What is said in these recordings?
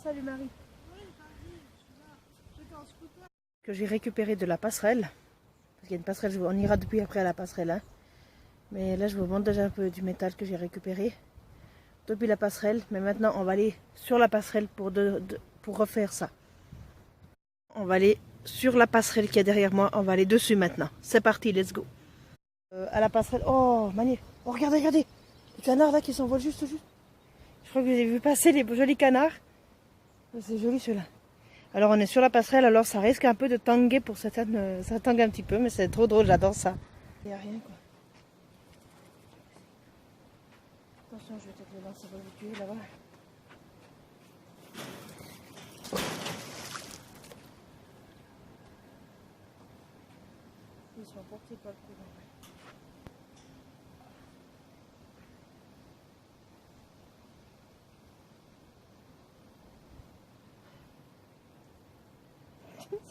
salut Marie. Que j'ai récupéré de la passerelle. Parce qu'il y a une passerelle, on ira depuis après à la passerelle. Hein. Mais là, je vous montre déjà un peu du métal que j'ai récupéré depuis la passerelle. Mais maintenant, on va aller sur la passerelle pour refaire ça. On va aller sur la passerelle qui est derrière moi. On va aller dessus maintenant. C'est parti, let's go. À la passerelle. Oh, magnifique. Oh, regardez, regardez. Les canards là qui s'envolent juste. Je crois que vous avez vu passer les jolis canards. C'est joli ceux-là. Alors on est sur la passerelle, alors ça risque un peu de tanguer pour certaines. Ça tangue un petit peu, mais c'est trop drôle, j'adore ça. Il n'y a rien quoi. Attention, je vais peut-être le lancer reculer là-bas. Ils sont portés par le courant.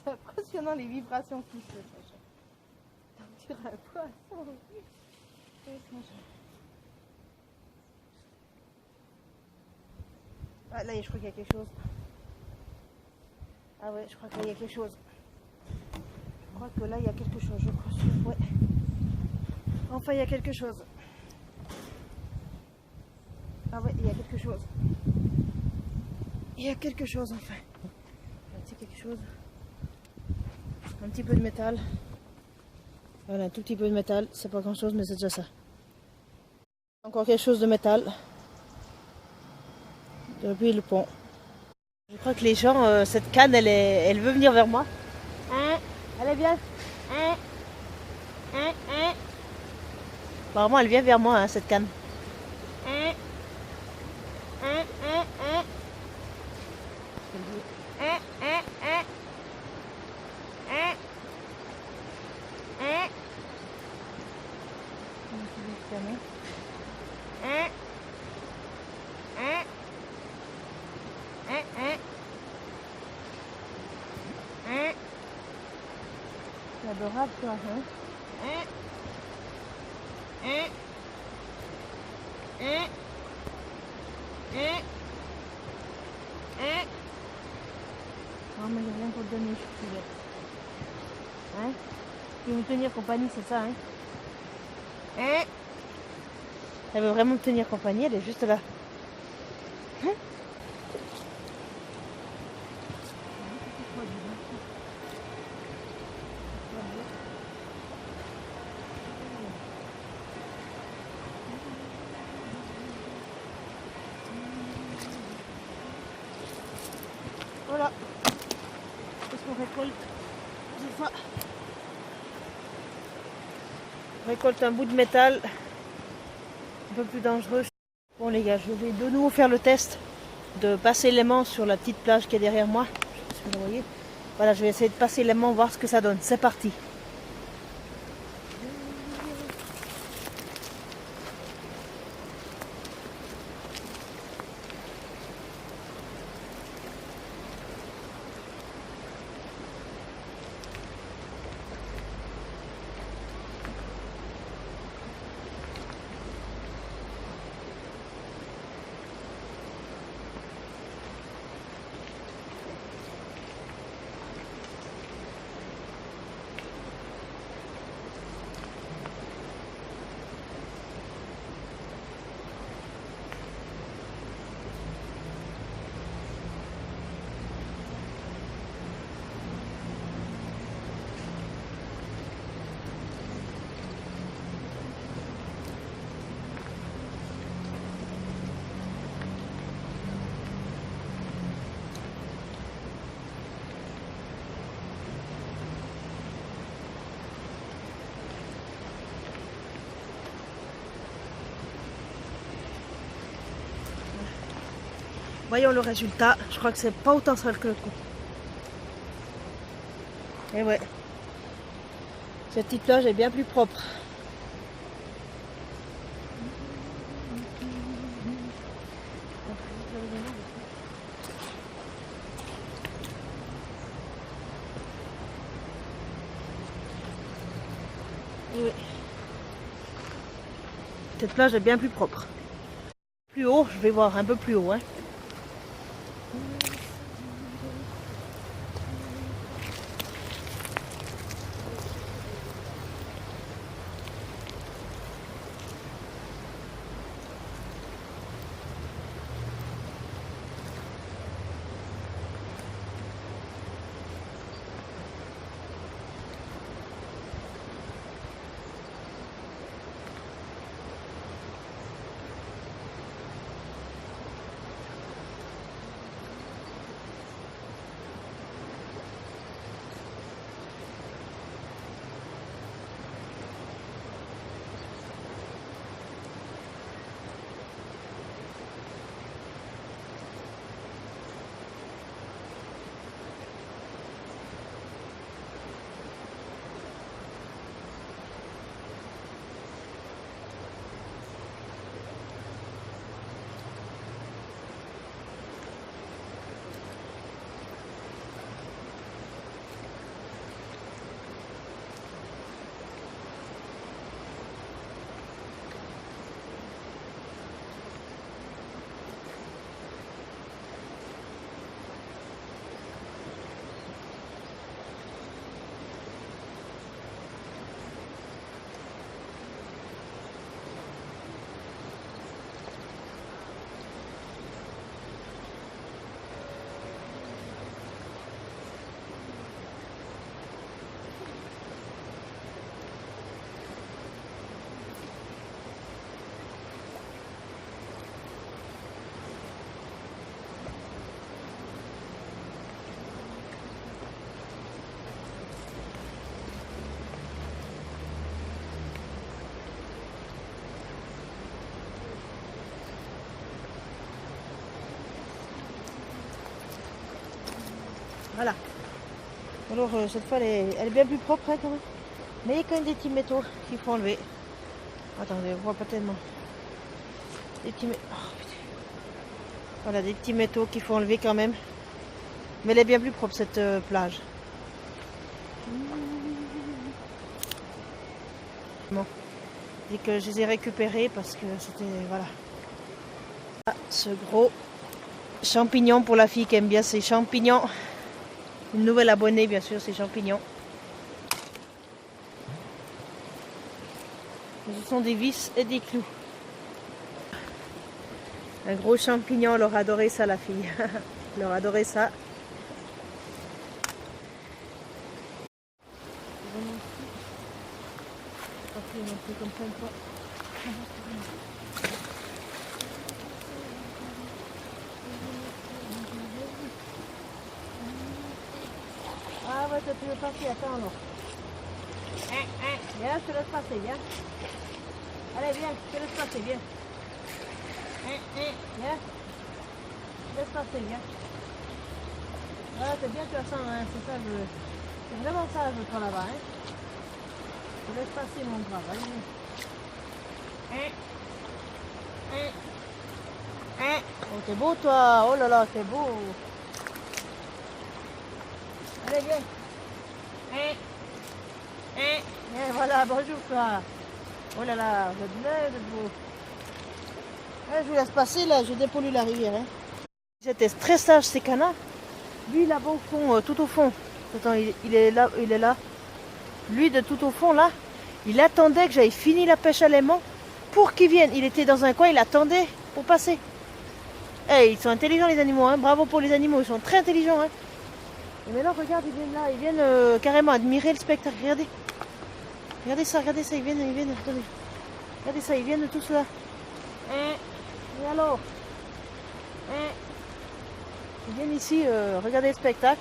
C'est impressionnant les vibrations qu'il fait. On dirait un poisson. Ah là, je crois qu'il y a quelque chose. Ah ouais, je crois qu'il y a quelque chose. Je crois que là, il y a quelque chose, je crois. Ouais. Enfin, il y a quelque chose. Ah ouais, il y a quelque chose. Il y a quelque chose, enfin. Un petit quelque chose. Un petit peu de métal. Voilà, un tout petit peu de métal. C'est pas grand chose, mais c'est déjà ça. Encore quelque chose de métal. Depuis le pont. Je crois que les gens, cette canne, elle veut venir vers moi. Elle est bien. Apparemment, elle vient vers moi, hein, cette canne. C'est adorable toi, hein? Non mais j'ai rien pour te donner, je suis bête. Hein? Tu veux me tenir compagnie, c'est ça, hein? Elle veut vraiment me tenir compagnie, elle est juste là. Hein? Voilà. Qu'est-ce qu'on récolte? Des fois, on récolte un bout de métal un peu plus dangereux. Bon les gars, je vais de nouveau faire le test de passer l'aimant sur la petite plage qui est derrière moi. Je sais pas si vous le voyez. Voilà, je vais essayer de passer l'aimant, voir ce que ça donne. C'est parti. Voyons le résultat. Je crois que c'est pas autant sale que le coup. Et ouais. Cette petite plage est bien plus propre. Et ouais. Cette plage est bien plus propre. Plus haut, je vais voir un peu plus haut. Hein. Voilà. Alors cette fois elle est bien plus propre hein, quand même. Mais il y a quand même des petits métaux qu'il faut enlever. Attendez, on voit pas tellement. Des petits métaux. Oh, voilà, des petits métaux qu'il faut enlever quand même. Mais elle est bien plus propre cette plage. Bon. Et que je les ai récupérés parce que c'était... Voilà. Ah, ce gros champignon pour la fille qui aime bien ces champignons. Une nouvelle abonnée bien sûr, ces champignons. Ce sont des vis et des clous. Un gros champignon, elle aura adoré ça la fille. Elle aura adoré ça. Ah ouais, ça tu veux passer, attends alors. Viens, je te laisse passer, viens. Allez, viens, je te laisse passer, viens. Viens. Laisse passer, viens. Voilà, c'est bien, tu as ça, hein, c'est ça, c'est vraiment ça, je prends là-bas, hein. Je te laisse passer, mon brave, allez, viens. Oh, t'es beau, toi, oh là là, t'es beau. Allez, viens. Viens, voilà, bonjour, toi. Oh là là, vous êtes là, vous êtes beau. Ouais, je vous laisse passer, là, je dépollue la rivière, hein. C'était très sage, ces canards. Lui, là-bas au fond, tout au fond. Attends, il est là, il est là. Lui, de tout au fond, là, il attendait que j'aille fini la pêche à l'aimant pour qu'il vienne. Il était dans un coin, il attendait pour passer. Eh, ils sont intelligents, les animaux, hein. Bravo pour les animaux, ils sont très intelligents, hein. Et maintenant, regarde, ils viennent là, ils viennent carrément admirer le spectacle. Regardez. Regardez ça, ils viennent, attendez. Regardez ça, ils viennent tous là. Et alors ils viennent ici regarder le spectacle.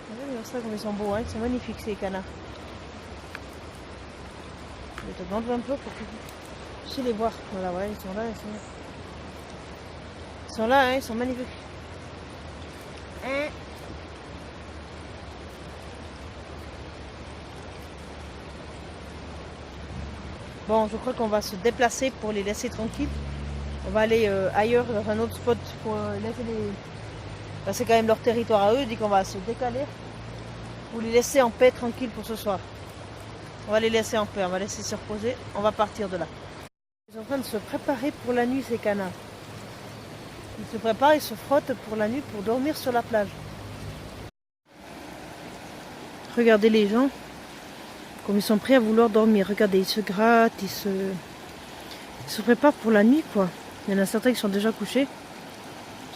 Regardez ça comme ils sont beaux, hein. Ils sont magnifiques ces canards. Je vais te demander un peu pour que tu puisses les voir. Voilà, ouais, ils sont là, ils sont là, hein, ils sont magnifiques. Bon, je crois qu'on va se déplacer pour les laisser tranquilles. On va aller ailleurs, dans un autre spot pour laisser les... Ben, c'est quand même leur territoire à eux, dit qu'on va se décaler pour les laisser en paix tranquille pour ce soir. On va les laisser en paix, on va laisser se reposer, on va partir de là. Ils sont en train de se préparer pour la nuit, ces canards. Ils se préparent, ils se frottent pour la nuit pour dormir sur la plage. Regardez les gens, comme ils sont prêts à vouloir dormir. Regardez, ils se grattent, ils se préparent pour la nuit, quoi. Il y en a certains qui sont déjà couchés.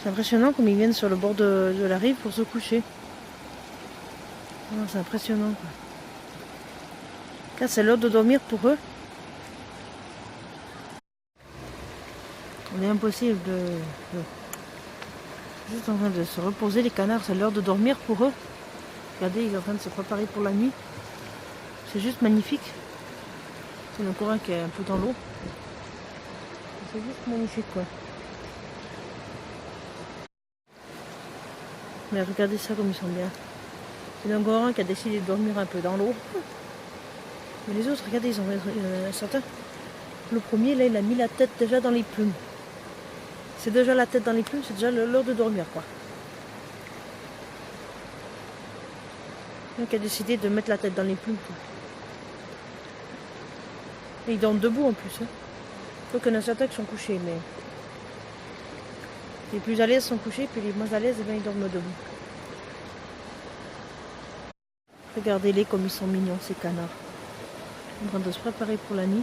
C'est impressionnant comme ils viennent sur le bord de la rive pour se coucher. C'est impressionnant, quoi. Là, c'est l'heure de dormir pour eux. On est impossible juste en train de se reposer, les canards, c'est l'heure de dormir pour eux. Regardez, ils sont en train de se préparer pour la nuit. C'est juste magnifique. C'est le courant qui est un peu dans l'eau. C'est juste magnifique, quoi. Mais regardez ça comme ils sont bien. C'est un gorin qui a décidé de dormir un peu dans l'eau. Mais les autres, regardez, ils ont certains. Le premier, là, il a mis la tête déjà dans les plumes. C'est déjà la tête dans les plumes, c'est déjà l'heure de dormir, quoi. Donc, il a décidé de mettre la tête dans les plumes, quoi. Et ils dorment debout en plus. Hein. Il y en a certains qui sont couchés, mais les plus à l'aise sont couchés, puis les moins à l'aise, eh bien, ils dorment debout. Regardez-les comme ils sont mignons, ces canards. En train de se préparer pour la nuit.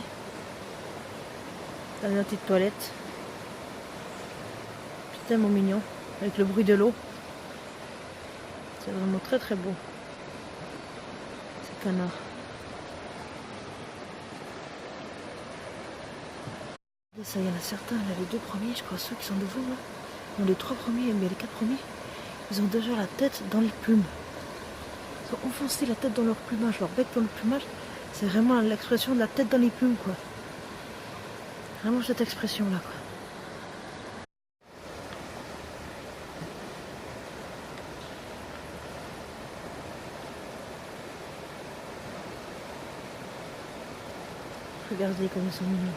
Dans une petite toilette. C'est tellement mignon. Avec le bruit de l'eau. C'est vraiment très très beau. Ces canards. Et ça, il y en a certains, là, les 2 premiers, je crois, ceux qui sont devant, là. Non, les 3 premiers, mais les 4 premiers, ils ont déjà la tête dans les plumes. Ils ont enfoncé la tête dans leur plumage, leur bec dans le plumage. C'est vraiment l'expression de la tête dans les plumes, quoi. Vraiment cette expression là quoi. Regardez comme ils sont mignons.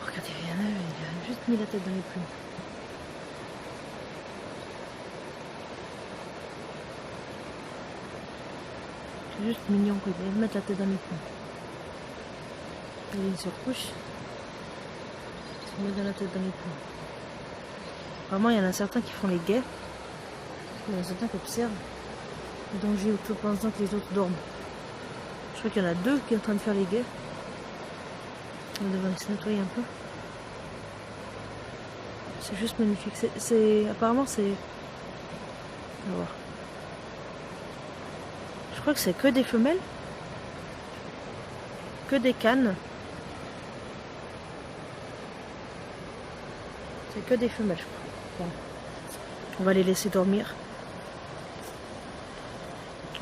Regardez, il a juste mis la tête dans les plumes. C'est juste mignon quoi, il vient mettre la tête dans les plumes. Il y a une surcouche. Il se met dans la tête dans les plumes. Vraiment, il y en a certains qui font les guets. Il y en a certains qui observent. Donc j'ai autour pendant que les autres dorment. Je crois qu'il y en a deux qui sont en train de faire les guets. On va devoir se nettoyer un peu. C'est juste magnifique. Apparemment c'est... On va voir. Je crois que c'est que des femelles. Que des cannes. C'est que des femelles, je crois. Bon. On va les laisser dormir.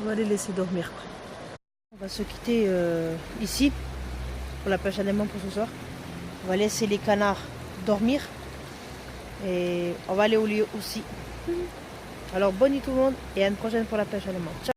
On va les laisser dormir, quoi. On va se quitter ici pour la pêche à l'aimant pour ce soir. On va laisser les canards dormir. Et on va aller au lieu aussi. Alors bonne nuit tout le monde et à une prochaine pour la pêche à l'aimant. Ciao.